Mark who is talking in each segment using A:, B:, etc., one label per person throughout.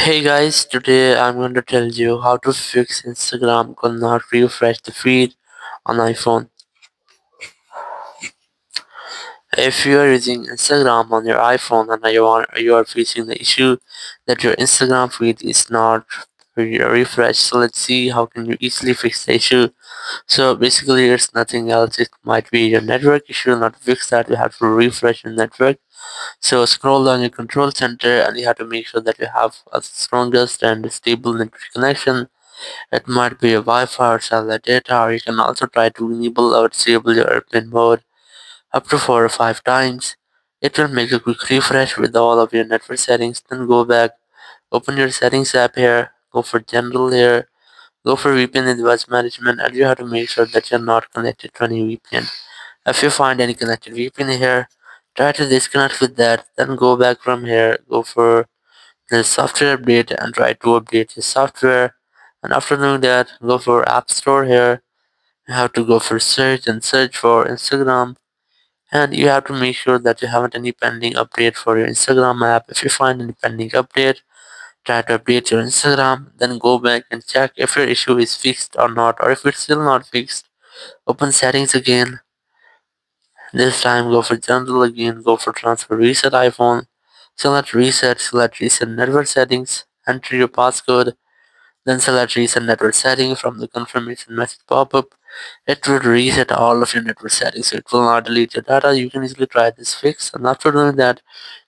A: Hey guys, today I'm going to tell you how to fix Instagram could not refresh the feed on iPhone. If you are using Instagram on your iPhone and you are facing the issue that your Instagram feed is not refreshed, so let's see how can you easily fix the issue. So basically, it's nothing else. It might be your network issue. Not to fix that, you have to refresh your network. So scroll down your control center and you have to make sure that you have a strongest and stable network connection. It might be a Wi-Fi or satellite data, or you can also try to enable or disable your airplane mode up to 4 or 5 times. It will make a quick refresh with all of your network settings. Then go back, open your settings app here, go for general here, go for VPN and device management, and you have to make sure that you're not connected to any VPN. If you find any connected VPN here, try to disconnect with that, then go back from here, go for the software update and try to update your software. And after doing that, go for App Store here. You have to go for search and search for Instagram. And you have to make sure that you haven't any pending update for your Instagram app. If you find any pending update, try to update your Instagram. Then go back and check if your issue is fixed or not, or if it's still not fixed. Open settings again. This time go for general again, go for transfer reset iPhone. Select reset network settings, enter your passcode. Then select reset network setting from the confirmation message pop-up. It will reset all of your network settings, so it will not delete your data. You can easily try this fix, and after doing that,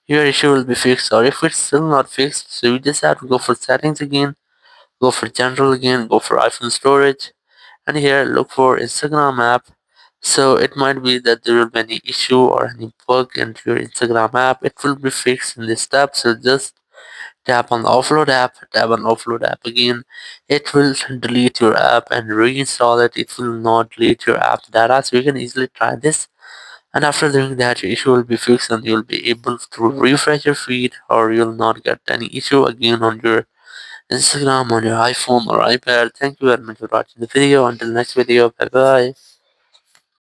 A: your issue will be fixed. Or if it's still not fixed, so you just have to go for settings again, go for general again, go for iPhone storage, and here look for Instagram app. So it might be that there will be any issue or any bug into your Instagram app. It will be fixed in this step. So just tap on offload app again. It will delete your app and reinstall it. It will not delete your app data. So you can easily try this. And after doing that, your issue will be fixed and you'll be able to refresh your feed or you'll not get any issue again on your Instagram, on your iPhone or iPad. Thank you very much for watching the video. Until next video, bye bye.